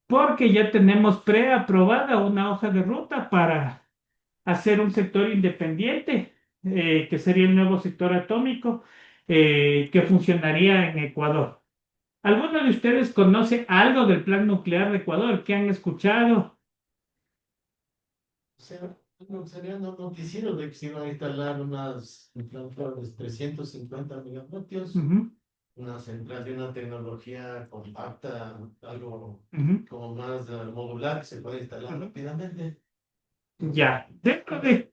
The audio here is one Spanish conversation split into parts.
porque ya tenemos preaprobada una hoja de ruta para hacer un sector independiente, que sería el nuevo sector atómico, que funcionaría en Ecuador. ¿Alguno de ustedes conoce algo del plan nuclear de Ecuador? ¿Qué han escuchado? O sea, no, sería noticiero de que se iban a instalar unas plantas de 350 megavatios, Ujú, una central de una tecnología compacta, algo ujú, como más modular que se puede instalar ujú. rápidamente. Entonces,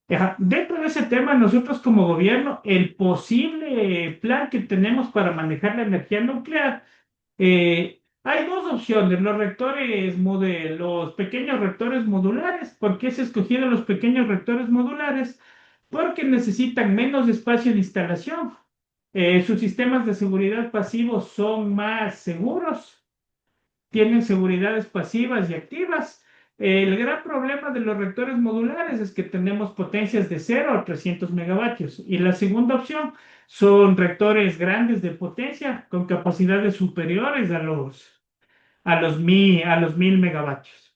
Ya, dentro de ese tema, nosotros como gobierno, el posible plan que tenemos para manejar la energía nuclear, hay dos opciones, los pequeños reactores modulares. ¿Por qué se escogieron los pequeños reactores modulares? Porque necesitan menos espacio de instalación. Sus sistemas de seguridad pasivos son más seguros, tienen seguridades pasivas y activas. El gran problema de los reactores modulares es que tenemos potencias de 0 a 300 megavatios. Y la segunda opción son reactores grandes de potencia con capacidades superiores a los 1000 megavatios.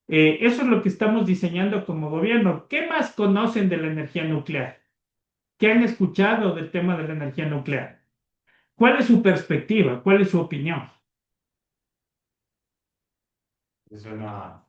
Eso es lo que estamos diseñando como gobierno. ¿Qué más conocen de la energía nuclear? ¿Qué han escuchado del tema de la energía nuclear? ¿Cuál es su perspectiva? ¿Cuál es su opinión? Es una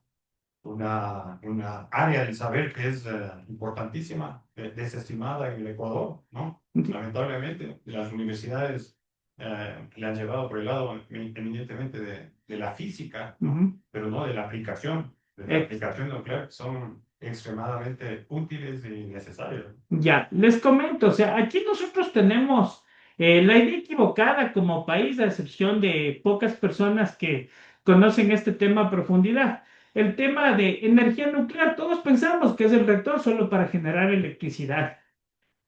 área del saber que es importantísima, desestimada en el Ecuador, ¿no? Lamentablemente, las universidades le han llevado por el lado eminentemente de la física, ¿no? Ujú. Pero no de la aplicación. De la Ex- aplicación nuclear son extremadamente útiles y necesarias. Ya, les comento, o sea, aquí nosotros tenemos la idea equivocada como país, a excepción de pocas personas que conocen este tema a profundidad. El tema de energía nuclear, todos pensamos que es el reactor solo para generar electricidad.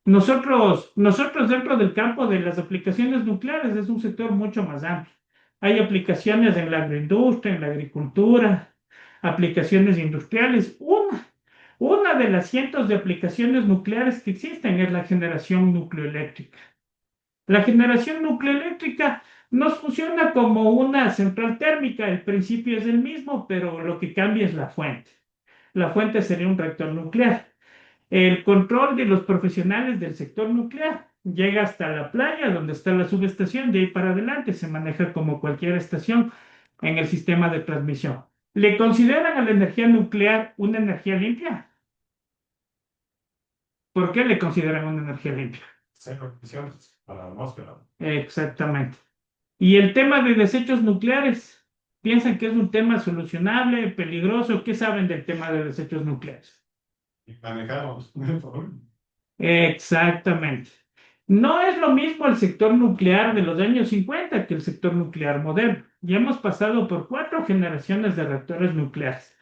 Nosotros dentro del campo de las aplicaciones nucleares es un sector mucho más amplio. Hay aplicaciones en la agroindustria, en la agricultura, aplicaciones industriales. Una de las cientos de aplicaciones nucleares que existen es la generación nucleoeléctrica. La generación nucleoeléctrica nos funciona como una central térmica. El principio es el mismo, pero lo que cambia es la fuente. La fuente sería un reactor nuclear. El control de los profesionales del sector nuclear llega hasta la playa, donde está la subestación, de ahí para adelante se maneja como cualquier estación en el sistema de transmisión. ¿Le consideran a la energía nuclear una energía limpia? ¿Por qué le consideran una energía limpia? Cero emisiones a la atmósfera. Exactamente. Y el tema de desechos nucleares, ¿piensan que es un tema solucionable, peligroso? ¿Qué saben del tema de desechos nucleares? Y manejamos. Exactamente. No es lo mismo el sector nuclear de los años 50 que el sector nuclear moderno. Ya hemos pasado por 4 generaciones de reactores nucleares.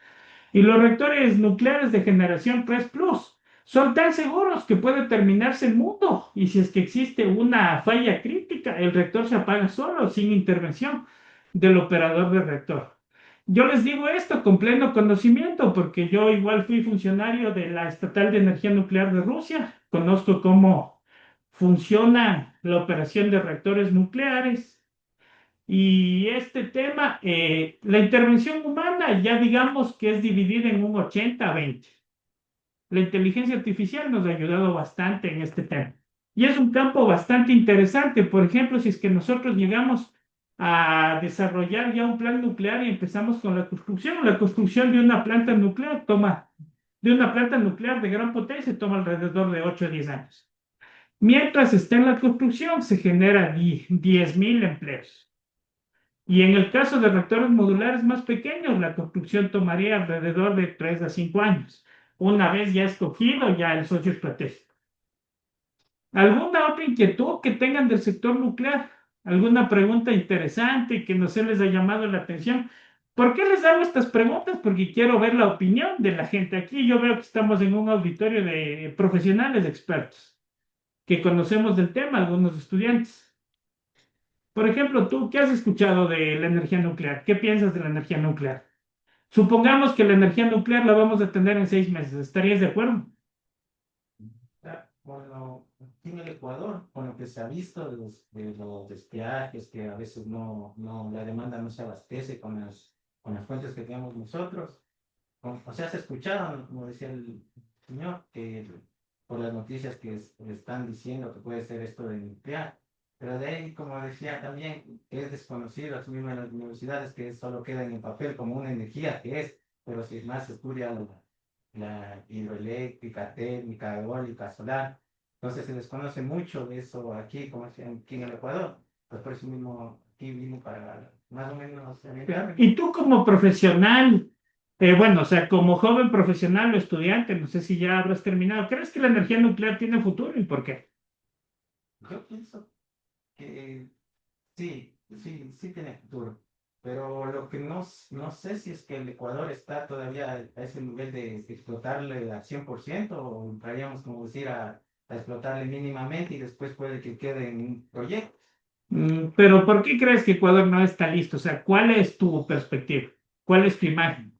Y los reactores nucleares de generación 3 Plus son tan seguros que puede terminarse el mundo. Y si es que existe una falla crítica, el reactor se apaga solo, sin intervención del operador del reactor. Yo les digo esto con pleno conocimiento porque yo igual fui funcionario de la Estatal de Energía Nuclear de Rusia. Conozco cómo funciona la operación de reactores nucleares. Y este tema, la intervención humana ya digamos que es dividida en un 80-20. La inteligencia artificial nos ha ayudado bastante en este tema. Y es un campo bastante interesante. Por ejemplo, si es que nosotros llegamos a desarrollar ya un plan nuclear y empezamos con la construcción de una planta nuclear de gran potencia toma alrededor de 8 a 10 años. Mientras está en la construcción, se genera 10.000 empleos. Y en el caso de reactores modulares más pequeños, la construcción tomaría alrededor de 3 a 5 años, una vez ya escogido ya el socio estratégico. ¿Alguna otra inquietud que tengan del sector nuclear? ¿Alguna pregunta interesante que no se les ha llamado la atención? ¿Por qué les hago estas preguntas? Porque quiero ver la opinión de la gente. Aquí yo veo que estamos en un auditorio de profesionales expertos que conocemos del tema, algunos estudiantes. Por ejemplo, tú, ¿qué has escuchado de la energía nuclear? ¿Qué piensas de la energía nuclear? Supongamos que la energía nuclear la vamos a tener en 6 meses. ¿Estarías de acuerdo? Bueno, aquí en el Ecuador, con lo que se ha visto de los despeajes, que a veces la demanda no se abastece con las fuentes que tenemos nosotros. O sea, se escucharon, como decía el señor, que por las noticias que están diciendo que puede ser esto de nuclear. Pero de ahí, como decía también, que es desconocido, así mismo en las universidades, que solo queda en el papel como una energía que es, pero si más se estudia la hidroeléctrica, térmica, eólica, solar, entonces se desconoce mucho de eso aquí, como decía, aquí en el Ecuador. Pues por eso mismo aquí vino para más o menos orientarme. Y tú como profesional, bueno, o sea, como joven profesional o estudiante, no sé si ya habrás terminado, ¿crees que la energía nuclear tiene futuro y por qué? Yo pienso que sí tiene futuro, pero lo que no sé si es que el Ecuador está todavía a ese nivel de explotarle al 100% o entraríamos, como decir, a explotarle mínimamente y después puede que quede en un proyecto. Pero ¿por qué crees que Ecuador no está listo? O sea, ¿cuál es tu perspectiva? ¿Cuál es tu imagen?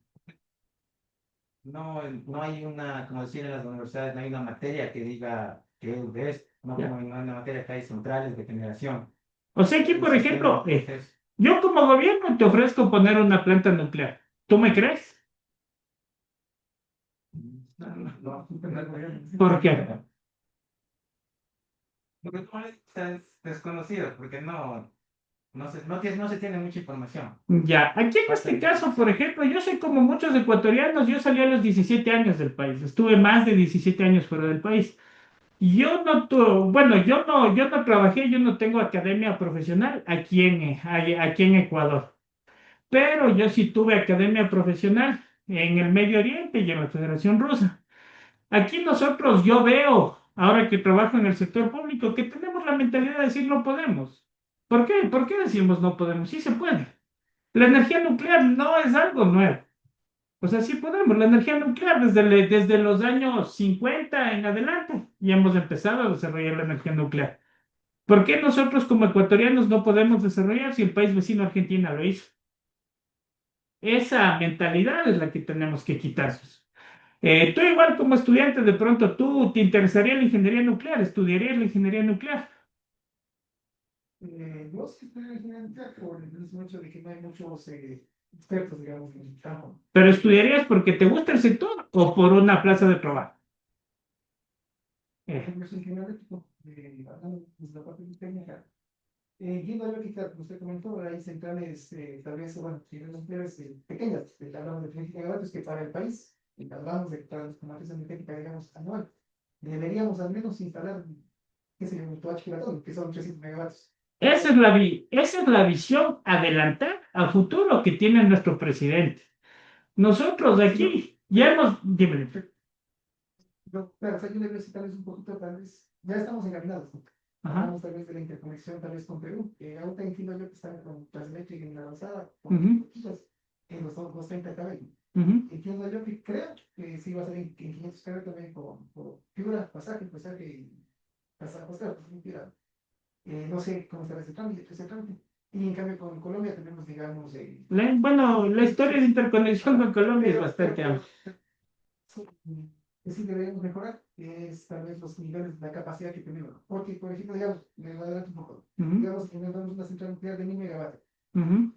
No hay una, como decir, en las universidades no hay una materia que diga que es, no Ya. como en una materia que hay centrales de generación. O sea, aquí, El por sistema ejemplo, entonces, yo como gobierno te ofrezco poner una planta nuclear. ¿Tú me crees? ¿Por qué? porque tú es desconocido, porque no se tiene mucha información. Ya, aquí en Falta este de caso, por información. ejemplo, yo soy como muchos ecuatorianos, yo salí a los 17 años del país, estuve más de 17 años fuera del país. Bueno, yo no trabajé, yo no tengo academia profesional aquí en Ecuador, pero yo sí tuve academia profesional en el Medio Oriente y en la Federación Rusa. Aquí nosotros, yo veo, ahora que trabajo en el sector público, que tenemos la mentalidad de decir no podemos. ¿Por qué? ¿Por qué decimos no podemos? Sí se puede. La energía nuclear no es algo nuevo. O sea, sí podemos. La energía nuclear desde los años 50 en adelante ya hemos empezado a desarrollar la energía nuclear. ¿Por qué nosotros como ecuatorianos no podemos desarrollar si el país vecino Argentina lo hizo? Esa mentalidad es la que tenemos que quitarnos. Tú igual como estudiante, de pronto tú te interesaría la ingeniería nuclear, estudiarías la ingeniería nuclear, Yo sí estoy imaginando por el mismo hecho de que no hay muchos expertos, digamos, en el campo. pero estudiarías porque te gusta el sector o por una plaza de trabajo. Por ejemplo, yo soy ingeniero eléctrico, hablando desde la parte técnica. Yendo a lo que claro, como usted comentó, hay centrales, tal vez, bueno, centrales nucleares pequeñas, hablamos de 30 megavatios, que para el país, hablamos de transformación energética, digamos, anual, deberíamos al menos instalar, qué sé yo, un toacho giratorio, que son 300 megavatios. Esa es la visión adelantar al futuro que tiene nuestro presidente. Nosotros de Sí, no, aquí ya hemos, dime, claro, o sea, yo le veo si tal vez un poquito, tal vez, ya estamos encaminados, ¿no? ajá, Hablamos tal vez de la interconexión, tal vez con Perú, que ahorita entiendo yo que están con Transeléctrica en la avanzada, con ujú, boquillas, en los 230 kb. ujú. Entiendo yo que creo que sí va a ser en 500 kb también por fibra, pasaje y pasaje, pues, fibra. No sé cómo estará ese trámite. Y en cambio con Colombia tenemos, digamos, Bueno, la historia de interconexión con Colombia es bastante pero amplia. sí, que sí deberíamos mejorar, es tal vez los niveles de la capacidad que tenemos. Porque, por ejemplo, digamos, me voy a adelantar un poco, Ujú, digamos que tenemos una central nuclear de 1000 megavatios. ujú.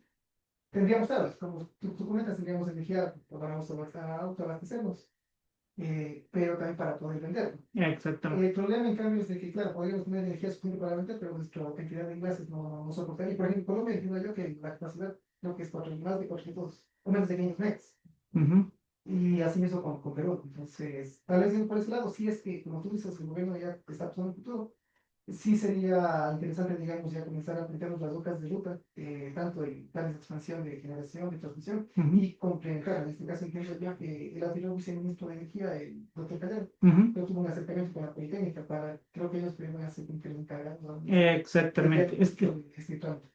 Tendríamos, claro, como tú comentas, tendríamos energía para autoabastecernos, pero también para poder venderlo. Exactamente. El problema, en cambio, es de que, claro, podríamos tener energía suficiente para vender, pero nuestra cantidad de envases no soportaría. Por ejemplo, en Colombia, entiendo yo que la capacidad creo que es más de 400 o menos de 500 megas. Ujú. Y así mismo con Perú. Entonces, tal vez por ese lado, sí es que, como tú dices, el gobierno ya está pensando en el futuro. Sí sería interesante, digamos, ya comenzar a plantearnos las hojas de ruta, tanto en planes de expansión, de generación, de transmisión, Ujú, y complementar. En este caso, entiendo ya que el anterior viceministro de Energía, el doctor Calero, ujú. yo tuve un acercamiento con la Politécnica para, creo que ellos primero hacer un encargados, ¿no? De Exactamente. ver este trámite.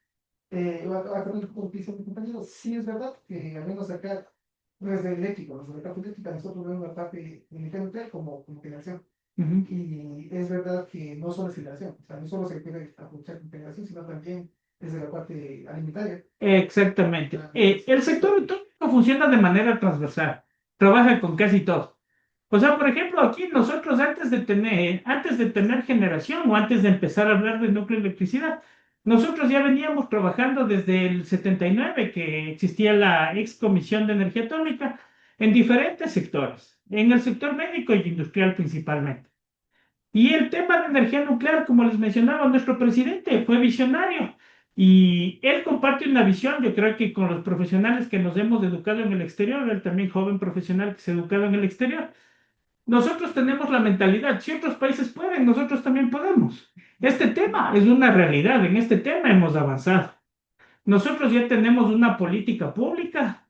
Acá un poco lo que dice mi compañero, sí es verdad que al menos acá, no es de eléctrico, desde la parte eléctrica, nosotros vemos la parte de energía nuclear como generación. Ujú. Y es verdad que no solo es generación, o sea, no solo se puede aprovechar con generación, sino también desde la parte alimentaria. Exactamente. Ah, entonces, El sector autónomo funciona de manera transversal, trabaja con casi todo. O sea, por ejemplo, aquí nosotros antes de tener generación o antes de empezar a hablar de núcleo de electricidad, nosotros ya veníamos trabajando desde el 79 que existía la ex Comisión de Energía Atómica, en diferentes sectores, en el sector médico y industrial principalmente. Y el tema de energía nuclear, como les mencionaba, nuestro presidente fue visionario y él comparte una visión, yo creo que con los profesionales que nos hemos educado en el exterior, él también joven profesional que se ha educado en el exterior. Nosotros tenemos la mentalidad, si otros países pueden, nosotros también podemos. Este tema es una realidad, en este tema hemos avanzado. Nosotros ya tenemos una política pública.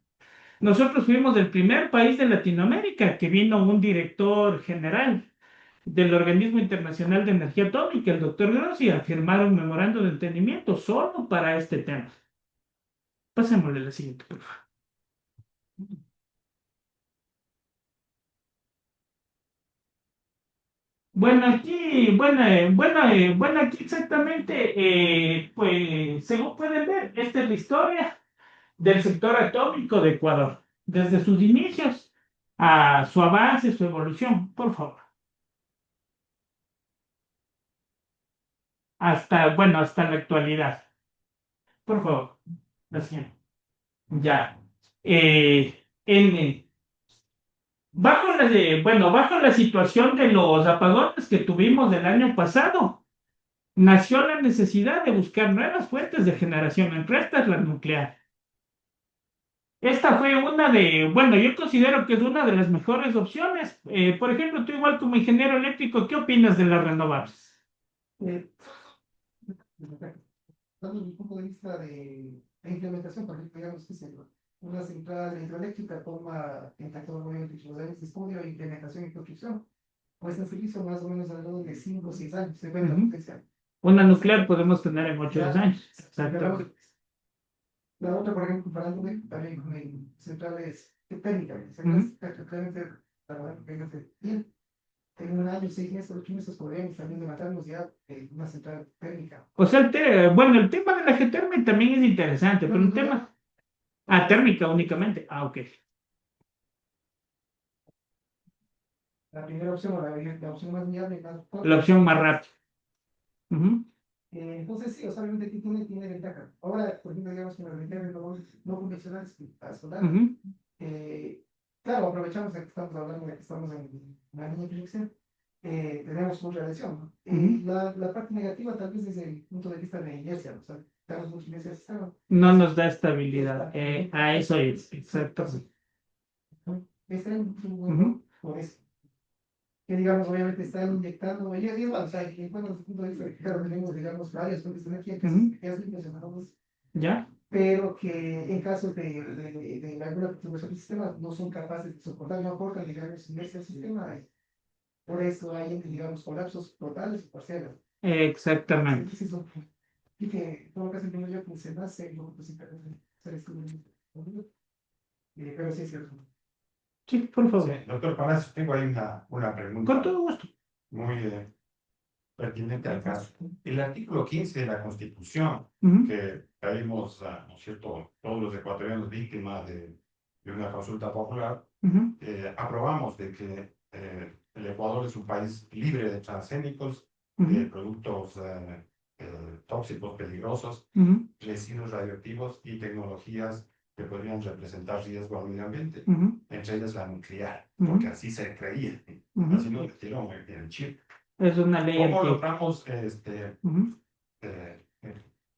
Nosotros fuimos el primer país de Latinoamérica que vino un director general del Organismo Internacional de Energía Atómica, el doctor Grossi, a firmar un memorando de entendimiento solo para este tema. Pasémosle la siguiente, por favor. Bueno, aquí exactamente, pues, según pueden ver, esta es la historia del sector atómico de Ecuador, desde sus inicios a su avance, su evolución, por favor, hasta la actualidad, por favor, la siguiente. Ya. Bajo la situación de los apagones que tuvimos el año pasado, nació la necesidad de buscar nuevas fuentes de generación, entre estas la nuclear. Esta fue yo considero que es una de las mejores opciones. Por ejemplo, tú igual como ingeniero eléctrico, ¿qué opinas de las renovables? Eh, Dando mi punto de vista de implementación, por ejemplo, digamos que una central hidroeléctrica toma en factor obviamente los años de estudio, implementación y construcción, pues en servicio más o menos alrededor de 5 o 6 años, depende de la Ujú. potencia. Una nuclear podemos tener en 8 o 10 años. Exacto. La otra, por ejemplo, comparándome también con centrales térmicas, Ujú. realmente para que bien, en un año, 6 meses, 8 meses podríamos también levantarnos ya una central térmica. O sea, el tema de la geotérmica también es interesante, pero un tema. Ah, térmica únicamente. Ah, ok. La primera opción, o la opción más viable, más La corta. opción más rápida. Ujú, Entonces, sí, o sea, obviamente aquí tiene ventaja. Ahora, por ejemplo, digamos que las energías no convencionales, a solar, ujú, eh, claro, aprovechamos que estamos hablando de que estamos en una línea de proyección, tenemos mucha radiación, ¿no? ujú. La parte negativa, tal vez desde el punto de vista de la inercia, ¿no? O sea, tenemos mucha inercia del sistema. No nos da Y estabilidad. está, A eso es. Exacto. ¿no? Está en un buen Ujú, por eso. Que digamos, obviamente están inyectando, y igual, o sea, que bueno, desde el punto de vista de que claro, tenemos, digamos, varias fuentes de energía que son ujú. energías limpias, llamadas, ¿Ya? pero que en caso de alguna perturbación del sistema no son capaces de soportar, no aportan, digamos, inercia al sistema, y por eso hay, digamos, colapsos totales o parciales. Exactamente. Entonces, eso, y que en todo caso entiendo yo que se nace, y luego pues se hacer estudios, pero sí es cierto. Sí, por Sí, favor. doctor Palacios, tengo ahí una Con pregunta todo gusto. muy pertinente al caso. El artículo 15 de la Constitución, Ujú, que caímos, ¿no es cierto?, todos los ecuatorianos víctimas de una consulta popular, ujú, aprobamos de que el Ecuador es un país libre de transgénicos, de ujú, productos tóxicos, peligrosos, ujú, residuos radioactivos y tecnologías que podrían representar riesgo al medio ambiente, ujú, entre ellas la nuclear, porque ujú, así se creía, así ujú. nos metieron en el chip. Es una ley ¿Cómo antigua. logramos Ujú.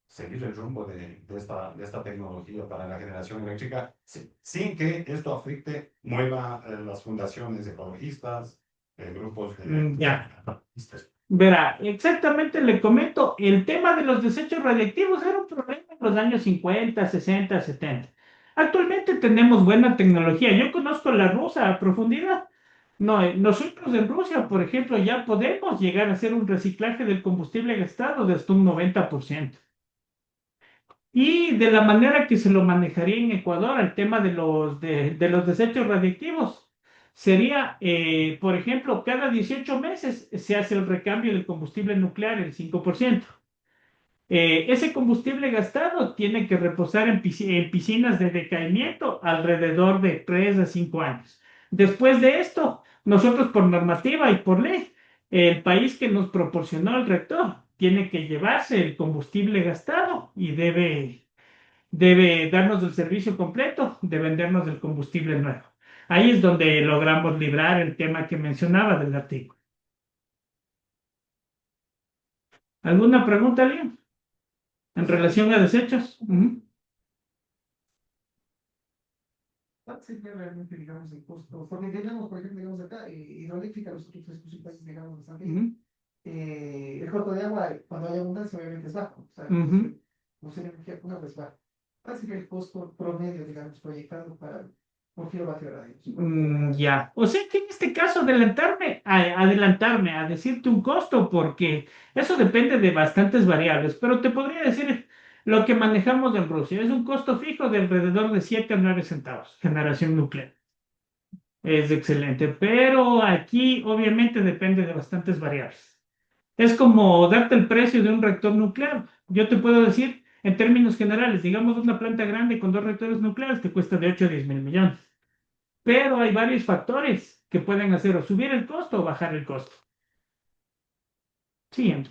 seguir el rumbo de esta tecnología para la generación eléctrica sin que esto afecte, mueva las fundaciones ecologistas, grupos Ya. ambientalistas? Verá, exactamente le comento, el tema de los desechos radiactivos era un problema en los años 50, 60, 70. Actualmente tenemos buena tecnología. Yo conozco la rusa a profundidad. No, nosotros en Rusia, por ejemplo, ya podemos llegar a hacer un reciclaje del combustible gastado de hasta un 90%. Y de la manera que se lo manejaría en Ecuador, el tema de los desechos radiactivos, sería, por ejemplo, cada 18 meses se hace el recambio del combustible nuclear, el 5%. Ese combustible gastado tiene que reposar en piscinas de decaimiento alrededor de 3 a 5 años. Después de esto, Nosotros por normativa y por ley, el país que nos proporcionó el reactor tiene que llevarse el combustible gastado y debe darnos el servicio completo de vendernos el combustible nuevo. Ahí es donde logramos librar el tema que mencionaba del artículo. ¿Alguna pregunta, Liam? En relación a desechos. Ujú, ¿Cuál sería realmente, digamos, el costo? Porque tenemos, por ejemplo, digamos acá, hidroeléctrica, nosotros es un país, digamos, bastante ujú, bien. El costo de agua, cuando hay abundancia, obviamente es bajo. O sea, ujú. usar energía pura, pues bajo. ¿Cuál sería el costo promedio, digamos, proyectado para por kilovatio hora? Ya. O sea que en este caso adelantarme a decirte un costo, porque eso depende de bastantes variables, pero te podría decir lo que manejamos en Rusia. Es un costo fijo de alrededor de 7 a 9 centavos, generación nuclear. Es excelente, pero aquí obviamente depende de bastantes variables. Es como darte el precio de un reactor nuclear. Yo te puedo decir, en términos generales, digamos una planta grande con dos reactores nucleares te cuesta de 8 a 10 mil millones. Pero hay varios factores que pueden hacer o subir el costo o bajar el costo. Siguiente.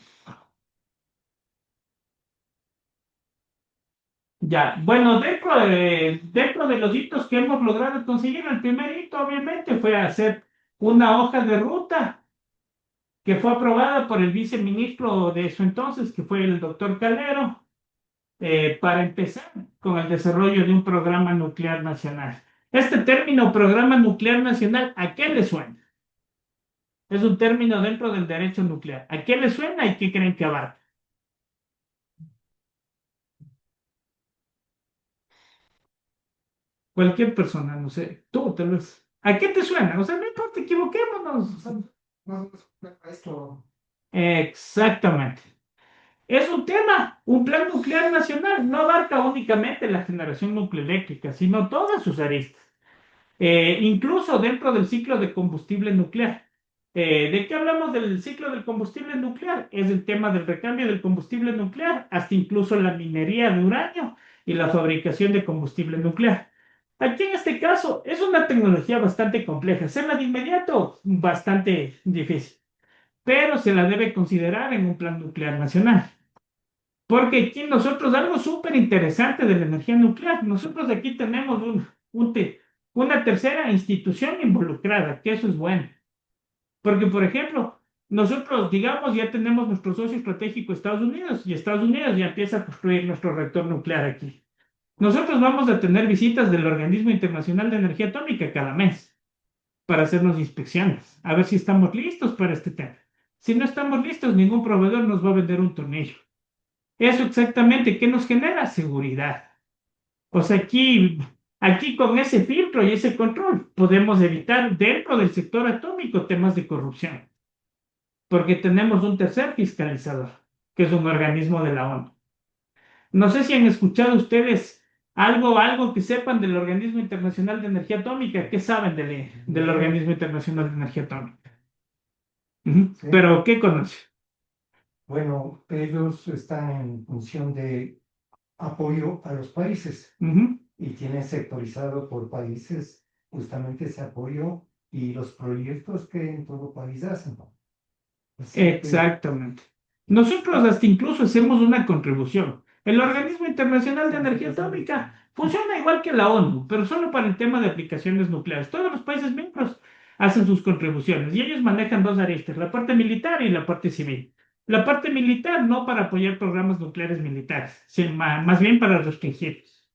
Ya, bueno, dentro de los hitos que hemos logrado conseguir, el primer hito obviamente fue hacer una hoja de ruta que fue aprobada por el viceministro de su entonces, que fue el doctor Calero, para empezar con el desarrollo de un programa nuclear nacional. Este término, programa nuclear nacional, ¿a qué le suena? Es un término dentro del derecho nuclear. ¿A qué le suena y qué creen que abarca? Cualquier persona, no sé, tú tal vez. ¿A qué te suena? O sea, no importa, equivoquémonos. O sea, No, esto, exactamente. Es un tema, un plan nuclear nacional no abarca únicamente la generación nucleoeléctrica, sino todas sus aristas. Incluso dentro del ciclo de combustible nuclear. ¿De qué hablamos del ciclo del combustible nuclear? Es el tema del recambio del combustible nuclear, hasta incluso la minería de uranio y la fabricación de combustible nuclear. Aquí en este caso es una tecnología bastante compleja, hacerla de inmediato bastante difícil, pero se la debe considerar en un plan nuclear nacional. Porque aquí nosotros, algo súper interesante de la energía nuclear, nosotros aquí tenemos una tercera institución involucrada, que eso es bueno. Porque, por ejemplo, nosotros, digamos, ya tenemos nuestro socio estratégico Estados Unidos y Estados Unidos ya empieza a construir nuestro reactor nuclear aquí. Nosotros vamos a tener visitas del Organismo Internacional de Energía Atómica cada mes para hacernos inspecciones, a ver si estamos listos para este tema. Si no estamos listos, ningún proveedor nos va a vender un tornillo. Eso exactamente, ¿qué nos genera? Seguridad. O sea, aquí con ese filtro y ese control podemos evitar dentro del sector atómico temas de corrupción, porque tenemos un tercer fiscalizador, que es un organismo de la ONU. No sé si han escuchado ustedes algo que sepan del Organismo Internacional de Energía Atómica. ¿Qué saben del Organismo Internacional de Energía Atómica? Ujú. Sí. Pero, ¿qué conocen? Bueno, ellos están en función de apoyo a los países Ujú. y tienen sectorizado por países justamente ese apoyo y los proyectos que en todo país hacen. Así que, Exactamente. Nosotros hasta incluso hacemos una contribución. El Organismo Internacional de Energía Atómica funciona igual que la ONU, pero solo para el tema de aplicaciones nucleares. Todos los países miembros hacen sus contribuciones y ellos manejan dos aristas, la parte militar y la parte civil. La parte militar no para apoyar programas nucleares militares, sino más bien para restringirlos.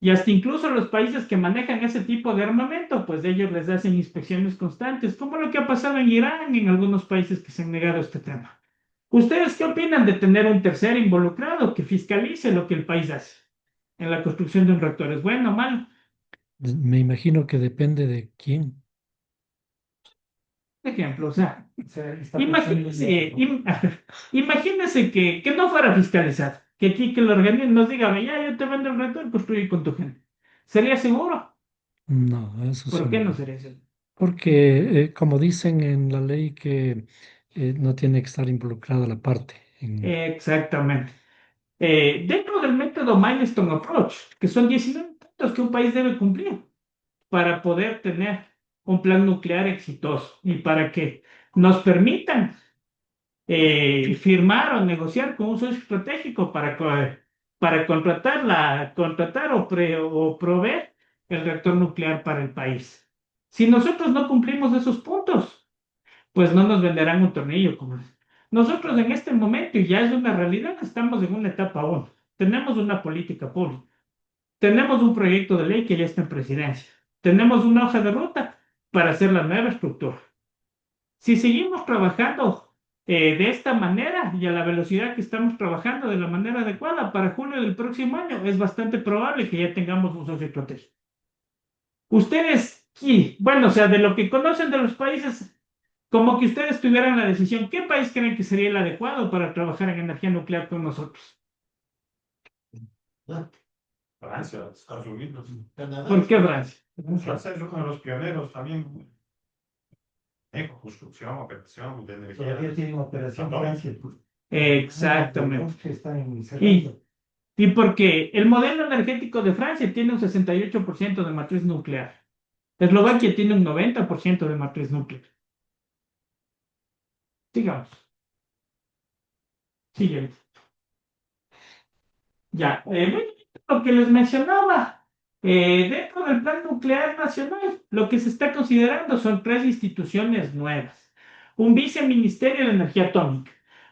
Y hasta incluso los países que manejan ese tipo de armamento, pues ellos les hacen inspecciones constantes, como lo que ha pasado en Irán y en algunos países que se han negado a este tema. ¿Ustedes qué opinan de tener un tercero involucrado que fiscalice lo que el país hace en la construcción de un reactor? ¿Es bueno o malo? Me imagino que depende de quién. Ejemplo, o sea, o sea, está imagínense, pensando imagínense que no fuera fiscalizado, que aquí que el organismo nos diga, ya, yo te vendo el reactor, construye con tu gente. ¿Sería seguro? No, eso sí ¿Por qué no no. sería seguro? Porque como dicen en la ley que no tiene que estar involucrada la parte. Exactamente. Dentro del método Milestone Approach, que son 19 puntos que un país debe cumplir para poder tener un plan nuclear exitoso y para que nos permitan firmar o negociar con un socio estratégico para contratar o proveer el reactor nuclear para el país. Si nosotros no cumplimos esos puntos, pues no nos venderán un tornillo. Nosotros en este momento, y ya es una realidad, estamos en una etapa 1. Tenemos una política pública. Tenemos un proyecto de ley que ya está en presidencia. Tenemos una hoja de ruta para hacer la nueva estructura. Si seguimos trabajando de esta manera y a la velocidad que estamos trabajando de la manera adecuada, para julio del próximo año es bastante probable que ya tengamos un socio estratégico. Ustedes, bueno, o sea, de lo que conocen de los países, como que ustedes tuvieran la decisión, ¿qué país creen que sería el adecuado para trabajar en energía nuclear con nosotros? Francia, Estados Unidos. ¿Por qué Francia? Francia es uno de los pioneros también en construcción, operación de Todavía energía. tiene una operación Atómica. Francia. Exactamente. Que está en Y, y porque el modelo energético de Francia tiene un 68% de matriz nuclear. Eslovaquia tiene un 90% de matriz nuclear. Sigamos. Siguiente. Ya, bueno, lo que les mencionaba, dentro del Plan Nuclear Nacional, lo que se está considerando son 3 instituciones nuevas. Un viceministerio de energía atómica,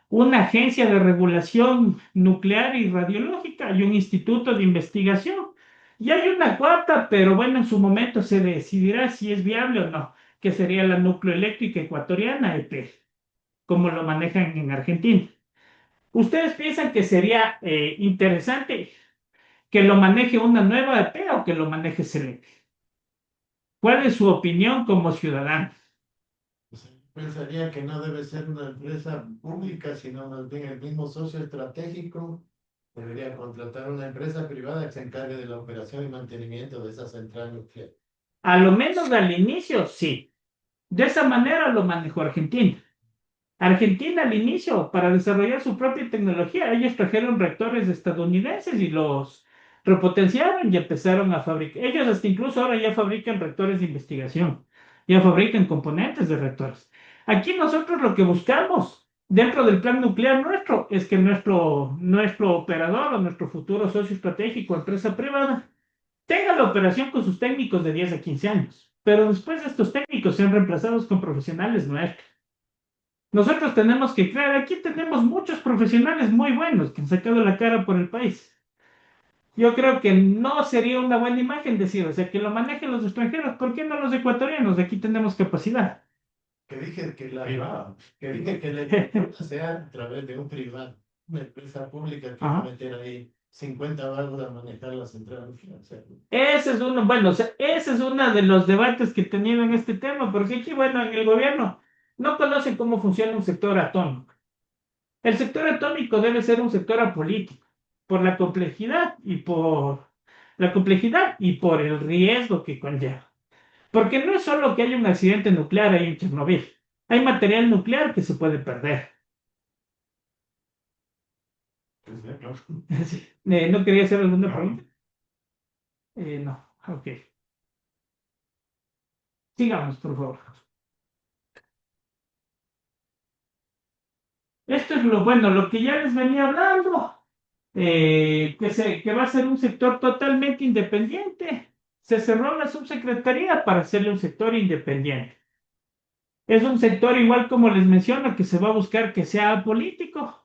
una agencia de regulación nuclear y radiológica y un instituto de investigación. Y hay una cuarta, pero bueno, en su momento se decidirá si es viable o no, que sería la nucleoeléctrica ecuatoriana, EP, como lo manejan en Argentina. ¿Ustedes piensan que sería interesante que lo maneje una nueva EP o que lo maneje Select? ¿Cuál es su opinión como ciudadano? Pensaría que no debe ser una empresa pública, sino más bien el mismo socio estratégico debería contratar una empresa privada que se encargue de la operación y mantenimiento de esa central nuclear. A lo menos al inicio, sí. De esa manera lo manejó Argentina. Argentina al inicio, para desarrollar su propia tecnología, ellos trajeron reactores estadounidenses y los repotenciaron y empezaron a fabricar. Ellos hasta incluso ahora ya fabrican reactores de investigación, ya fabrican componentes de reactores. Aquí nosotros lo que buscamos dentro del plan nuclear nuestro es que nuestro operador o nuestro futuro socio estratégico, empresa privada, tenga la operación con sus técnicos de 10 a 15 años, pero después estos técnicos sean reemplazados con profesionales nuestros. Nosotros tenemos que crear, aquí tenemos muchos profesionales muy buenos que han sacado la cara por el país. Yo creo que no sería una buena imagen decir, o sea, que lo manejen los extranjeros, ¿por qué no los ecuatorianos? Aquí tenemos capacidad. Que dije que Privada. la empresa sea a través de un privado, una empresa pública que va Ajá. a meter ahí 50 barcos a manejar la central nuclear. O sea, Ese es uno, bueno, o sea, ese es uno de los debates que he tenido en este tema, porque aquí, bueno, en el gobierno no conocen cómo funciona un sector atómico. El sector atómico debe ser un sector apolítico, por la complejidad y por el riesgo que conlleva. Porque no es solo que haya un accidente nuclear ahí en Chernobyl, hay material nuclear que se puede perder. Sí, claro. Sí. ¿No quería hacer alguna No. pregunta? No, ok. Sigamos, por favor. Esto es lo bueno, lo que ya les venía hablando, que va a ser un sector totalmente independiente. Se cerró la subsecretaría para hacerle un sector independiente. Es un sector igual como les menciono, que se va a buscar que sea político.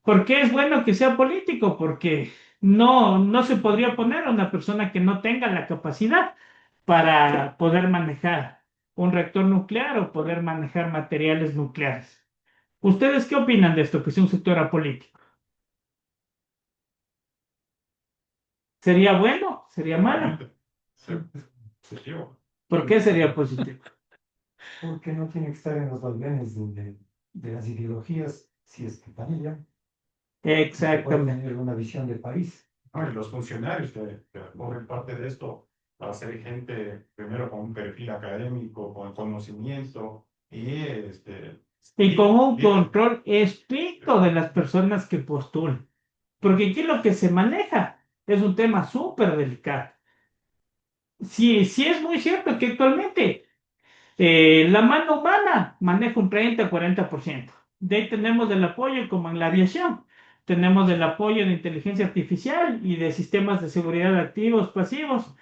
¿Por qué es bueno que sea político? Porque no se podría poner a una persona que no tenga la capacidad para poder manejar un reactor nuclear o poder manejar materiales nucleares. ¿Ustedes qué opinan de esto, que sea un sector apolítico? ¿Sería bueno? ¿Sería malo? Positivo. ¿Por qué sería positivo? Porque no tiene que estar en los vaivenes de las ideologías, si es que cambia. Puede Exactamente. tener una visión de país. No, y los funcionarios que formen parte de esto, para ser gente primero con un perfil académico, con conocimiento Y con un libre. control estricto de las personas que postulan. Porque aquí lo que se maneja es un tema súper delicado. Sí, sí es muy cierto que actualmente La mano humana maneja un 30-40%. De ahí tenemos el apoyo como en la aviación. Tenemos el apoyo de inteligencia artificial y de sistemas de seguridad activos, pasivos,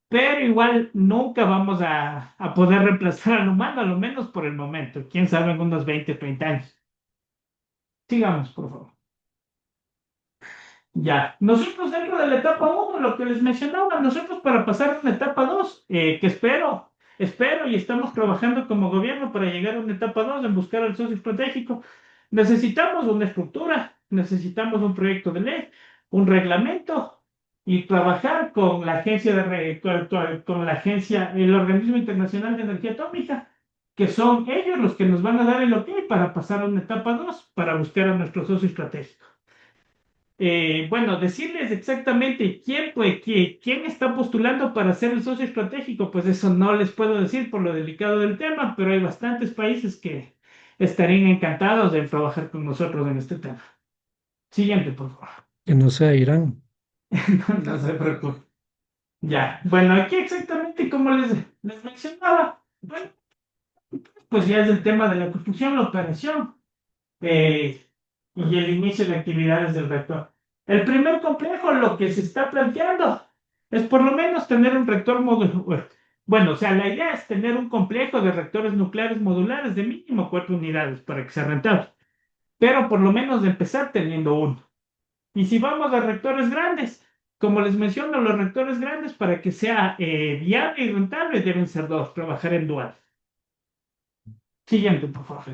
pero igual nunca vamos a poder reemplazar al humano, a lo menos por el momento. Quién sabe en unos 20-30 años. Sigamos, por favor. Ya, nosotros dentro de la etapa uno, lo que les mencionaba, nosotros para pasar a una etapa 2, que espero y estamos trabajando como gobierno para llegar a una etapa 2 en buscar al socio estratégico, necesitamos una estructura, necesitamos un proyecto de ley, un reglamento y trabajar con la agencia con la agencia, el Organismo Internacional de Energía Atómica, que son ellos los que nos van a dar el ok para pasar a una etapa 2 para buscar a nuestro socio estratégico. Bueno, decirles exactamente quién está postulando para ser el socio estratégico, pues eso no les puedo decir por lo delicado del tema, pero hay bastantes países que estarían encantados de trabajar con nosotros en este tema. Siguiente, por favor. Que no sea Irán. No se preocupe. Ya, bueno, aquí exactamente como les mencionaba, bueno, pues ya es el tema de la construcción, la operación. Y el inicio de actividades del reactor. El primer complejo, lo que se está planteando es por lo menos tener un reactor modular. Bueno, o sea, la idea es tener un complejo de reactores nucleares modulares de mínimo 4 unidades para que sea rentable, pero por lo menos de empezar teniendo uno. Y si vamos a reactores grandes, como les menciono, los reactores grandes para que sea viable y rentable deben ser dos, trabajar en dual. Siguiente, por favor.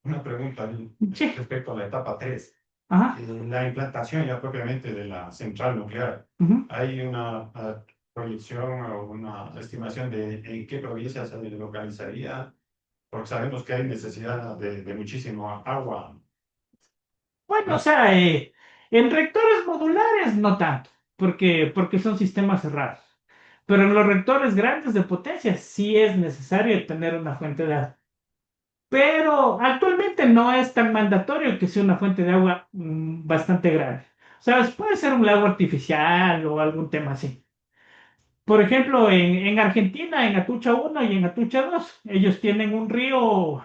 Una pregunta ahí Sí. respecto a la etapa 3. Ajá. La implantación ya propiamente de la central nuclear. Ujú. ¿Hay una proyección o una estimación de en qué provincia se localizaría? Porque sabemos que hay necesidad de muchísimo agua. Bueno, o sea, en reactores modulares no tanto, porque son sistemas cerrados. Pero en los reactores grandes de potencia sí es necesario tener una fuente de agua. Pero actualmente no es tan mandatorio que sea una fuente de agua bastante grande. O sea, puede ser un lago artificial o algún tema así. Por ejemplo, en Argentina, en Atucha 1 y en Atucha 2, ellos tienen un río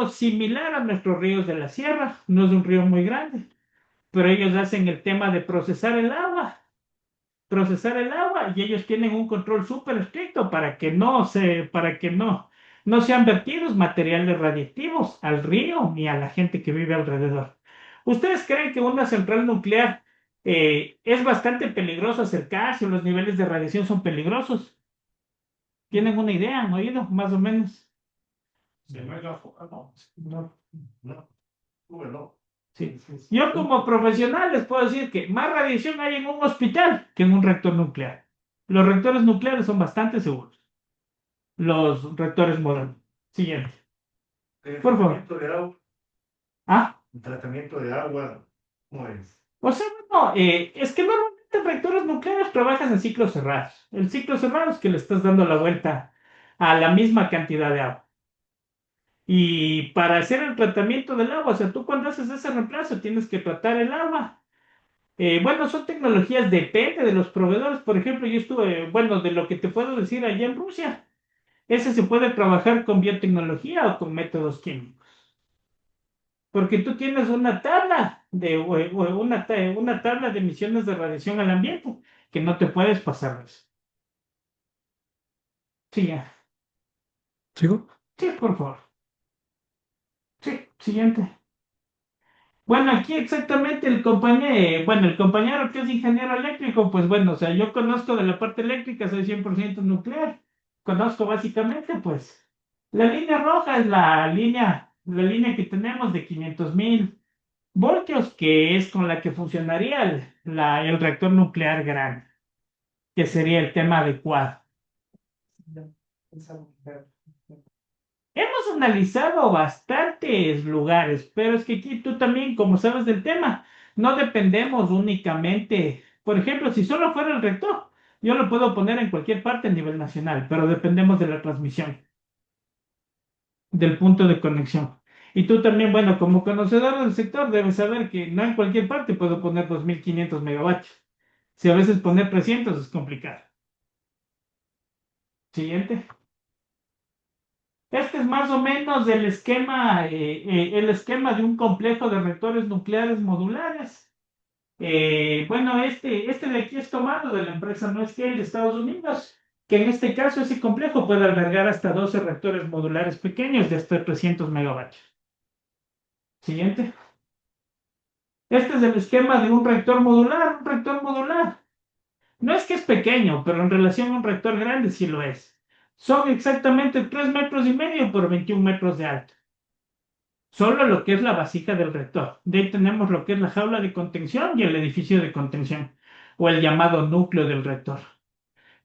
similar a nuestros ríos de la sierra. No es un río muy grande, pero ellos hacen el tema de procesar el agua y ellos tienen un control súper estricto para que no sean vertidos materiales radiactivos al río ni a la gente que vive alrededor. ¿Ustedes creen que una central nuclear es bastante peligroso acercarse o los niveles de radiación son peligrosos? ¿Tienen una idea? ¿Han oído? Más o menos. Si no hay la foca, no. No, no. Sí. Yo como profesional les puedo decir que más radiación hay en un hospital que en un reactor nuclear. Los reactores nucleares son bastante seguros. Los reactores modernos. Siguiente. Por favor. Tratamiento de agua, Ah, el tratamiento de agua, ¿cómo es? o sea, no, es que normalmente en reactores nucleares trabajas en ciclos cerrados. El ciclo cerrado es que le estás dando la vuelta a la misma cantidad de agua. Y para hacer el tratamiento del agua, o sea, tú cuando haces ese reemplazo tienes que tratar el agua. Bueno, son tecnologías, depende de los proveedores. Por ejemplo, yo estuve, bueno, de lo que te puedo decir allá en Rusia, ese se puede trabajar con biotecnología o con métodos químicos. Porque tú tienes una tabla una tabla de emisiones de radiación al ambiente que no te puedes pasar de eso. Sí, ya. ¿Sigo? Sí, por favor. Sí, siguiente. Bueno, aquí exactamente el compañero que es ingeniero eléctrico, pues bueno, o sea, yo conozco de la parte eléctrica, soy 100% nuclear. Conozco básicamente, pues, la línea roja es la línea que tenemos de 500.000 voltios, que es con la que funcionaría el reactor nuclear grande, que sería el tema adecuado. Hemos analizado bastantes lugares, pero es que aquí tú también, como sabes del tema, no dependemos únicamente. Por ejemplo, si solo fuera el reactor, yo lo puedo poner en cualquier parte a nivel nacional, pero dependemos de la transmisión, del punto de conexión. Y tú también, bueno, como conocedor del sector, debes saber que no en cualquier parte puedo poner 2.500 megavatios. Si a veces poner 300 es complicado. Siguiente. Este es más o menos el esquema de un complejo de reactores nucleares modulares. Bueno, este de aquí es tomado de la empresa Nuescale de Estados Unidos, que en este caso ese complejo puede albergar hasta 12 reactores modulares pequeños de hasta 300 megavatios. Siguiente. Este es el esquema de un reactor modular. Un reactor modular. No es que es pequeño, pero en relación a un reactor grande sí lo es. Son exactamente 3 metros y medio por 21 metros de alto. Solo lo que es la vasija del reactor. De ahí tenemos lo que es la jaula de contención y el edificio de contención, o el llamado núcleo del reactor,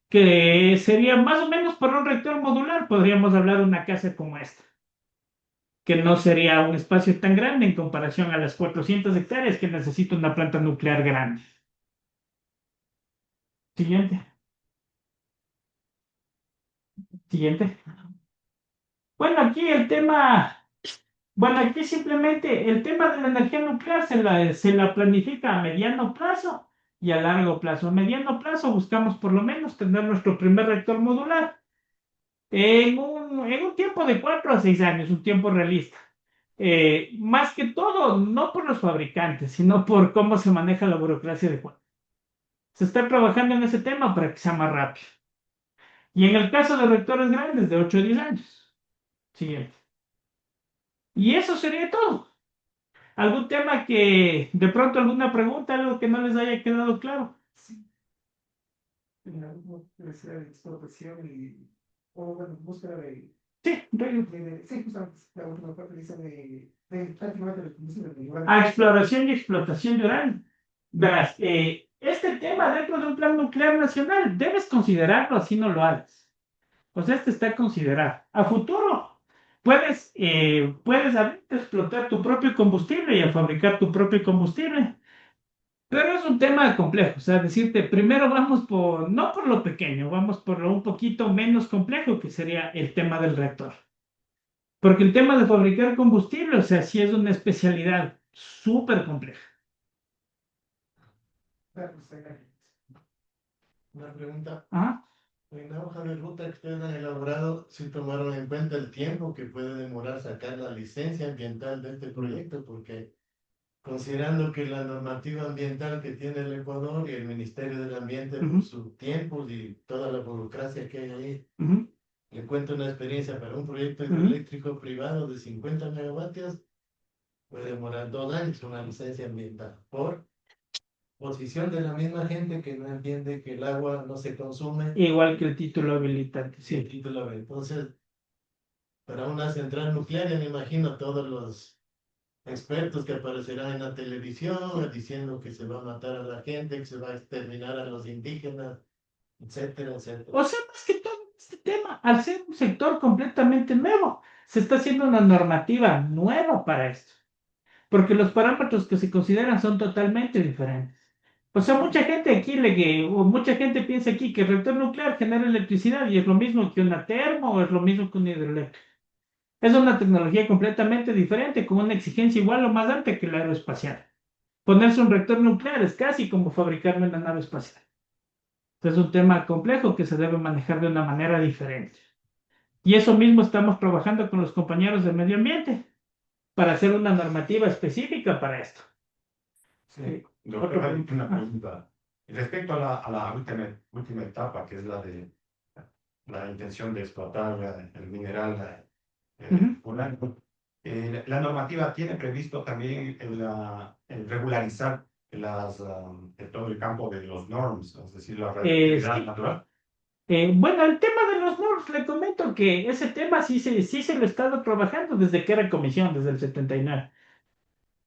que sería más o menos para un reactor modular, podríamos hablar de una casa como esta, que no sería un espacio tan grande en comparación a las 400 hectáreas que necesita una planta nuclear grande. Siguiente. Siguiente. Bueno, aquí simplemente el tema de la energía nuclear se la planifica a mediano plazo y a largo plazo. A mediano plazo buscamos por lo menos tener nuestro primer reactor modular en un tiempo de 4 a 6 años, un tiempo realista. Más que todo, no por los fabricantes, sino por cómo se maneja la burocracia de Juan. Se está trabajando en ese tema para que sea más rápido. Y en el caso de reactores grandes, de 8 a 10 años. Siguiente. Y eso sería todo. ¿Algún tema que, de pronto, alguna pregunta, algo que no les haya quedado claro? En algo que sea de explotación o bueno, búsqueda Sí, sí, justamente la última parte dice prácticamente de combustible de uranio. a exploración y explotación de uranio. Verás, este tema dentro de un plan nuclear nacional debes considerarlo así no lo hagas. O sea, este está considerado. A futuro, puedes explotar tu propio combustible y a fabricar tu propio combustible. Pero es un tema complejo, o sea, decirte, primero vamos no por lo pequeño, vamos por lo un poquito menos complejo, que sería el tema del reactor. Porque el tema de fabricar combustible, o sea, sí es una especialidad súper compleja. Una pregunta. Ajá. En la hoja de ruta que ustedes han elaborado, ¿sí tomaron en cuenta el tiempo que puede demorar sacar la licencia ambiental de este proyecto? Porque considerando que la normativa ambiental que tiene el Ecuador y el Ministerio del Ambiente, por sus tiempos y toda la burocracia que hay ahí, le cuento una experiencia para un proyecto hidroeléctrico privado de 50 megavatios, puede demorar 2 años una licencia ambiental por posición de la misma gente que no entiende que el agua no se consume. Igual que el título habilitante, Sí, el sí. título. Entonces, para una central nuclear, ya me imagino todos los expertos que aparecerán en la televisión diciendo que se va a matar a la gente, que se va a exterminar a los indígenas, etcétera, etcétera. O sea, más que todo este tema, al ser un sector completamente nuevo, se está haciendo una normativa nueva para esto. Porque los parámetros que se consideran son totalmente diferentes. O sea, mucha gente piensa aquí que el reactor nuclear genera electricidad y es lo mismo que una termo o es lo mismo que una hidroeléctrica. Es una tecnología completamente diferente, con una exigencia igual o más alta que la aeroespacial. Ponerse un reactor nuclear es casi como fabricarme una nave espacial. Es un tema complejo que se debe manejar de una manera diferente. Y eso mismo estamos trabajando con los compañeros de medio ambiente para hacer una normativa específica para esto. Sí, doctor, una pregunta. Respecto a la última etapa, que es la de la intención de explotar el mineral uranio, la normativa tiene previsto también el regularizar todo el campo de los norms, es decir, la radioactividad Sí. natural. Bueno, el tema de los NURS, le comento que ese tema sí se lo he estado trabajando desde que era comisión, desde el 79.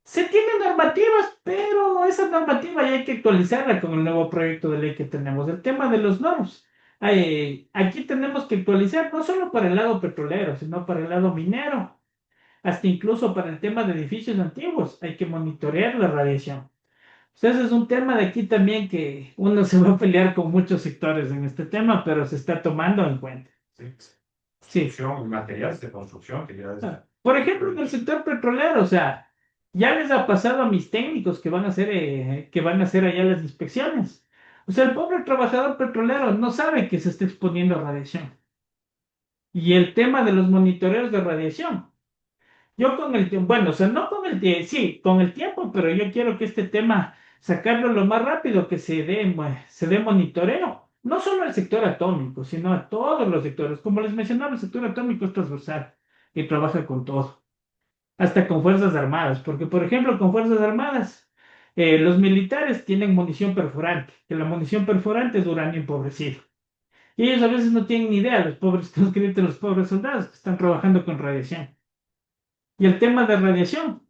Se tienen normativas, pero esa normativa ya hay que actualizarla con el nuevo proyecto de ley que tenemos. El tema de los NURS, aquí tenemos que actualizar no solo para el lado petrolero, sino para el lado minero, hasta incluso para el tema de edificios antiguos. Hay que monitorear la radiación. Ese es un tema de aquí también que uno se va a pelear con muchos sectores en este tema, pero se está tomando en cuenta. Sí. Sí. Construcción, materiales de construcción, que ya es... Por ejemplo, en el sector petrolero, o sea, ya les ha pasado a mis técnicos que van a hacer allá las inspecciones. O sea, el pobre trabajador petrolero no sabe que se está exponiendo a radiación. Y el tema de los monitoreos de radiación. Yo con el tiempo, bueno, o sea, no con el tiempo, sí, con el tiempo, pero yo quiero que este tema sacarlo lo más rápido que se dé monitoreo. No solo al sector atómico, sino a todos los sectores. Como les mencionaba, el sector atómico es transversal y trabaja con todo, hasta con Fuerzas Armadas, porque por ejemplo, con Fuerzas Armadas, los militares tienen munición perforante, que la munición perforante es uranio empobrecido. Y ellos a veces no tienen ni idea, los pobres, los pobres soldados que están trabajando con radiación. Y el tema de radiación,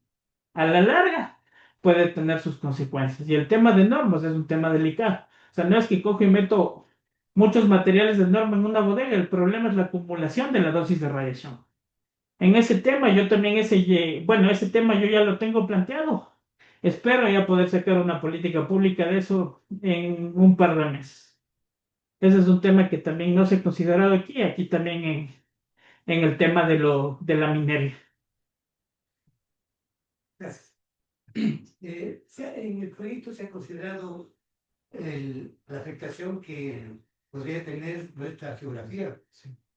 a la larga, puede tener sus consecuencias. Y el tema de normas es un tema delicado. O sea, no es que cojo y meto muchos materiales de norma en una bodega, el problema es la acumulación de la dosis de radiación. En ese tema, yo también bueno, ese tema yo ya lo tengo planteado. Espero ya poder sacar una política pública de eso en un par de meses. Ese es un tema que también no se ha considerado aquí también en el tema de la minería. Gracias. En el proyecto se ha considerado la afectación que podría tener nuestra geografía,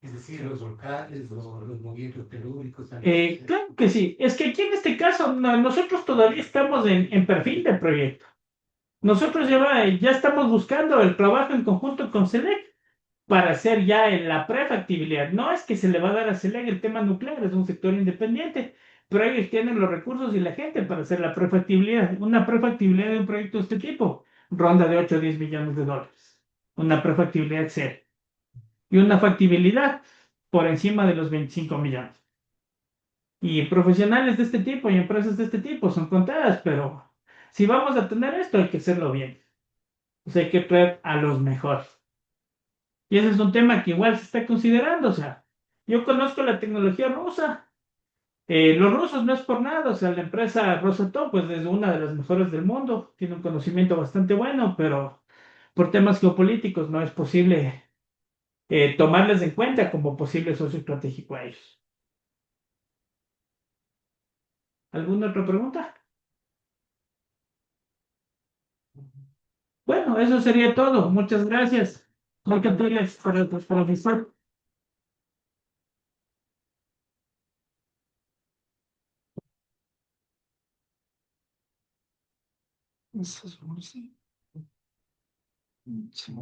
es decir, los volcanes, los movimientos telúricos. Claro que sí. Es que aquí en este caso nosotros todavía estamos en perfil de proyecto. Nosotros ya estamos buscando el trabajo en conjunto con SELEC para hacer ya la prefactibilidad. No es que se le va a dar a SELEC el tema nuclear, es un sector independiente, pero ellos tienen los recursos y la gente para hacer la prefactibilidad. Una prefactibilidad de un proyecto de este tipo ronda de 8 o 10 millones de dólares. Una prefactibilidad cero. Y una factibilidad por encima de los 25 millones. Y profesionales de este tipo y empresas de este tipo son contadas, pero si vamos a tener esto hay que hacerlo bien. O sea, hay que traer a los mejores. Y ese es un tema que igual se está considerando. O sea, yo conozco la tecnología rusa. Los rusos no es por nada. O sea, la empresa Rosatom, pues es una de las mejores del mundo. Tiene un conocimiento bastante bueno, pero por temas geopolíticos no es posible tomarles en cuenta como posible socio estratégico a ellos. ¿Alguna otra pregunta? Bueno, eso sería todo. Muchas gracias. Muchas gracias por el profesor. Eso es, sí. Sí.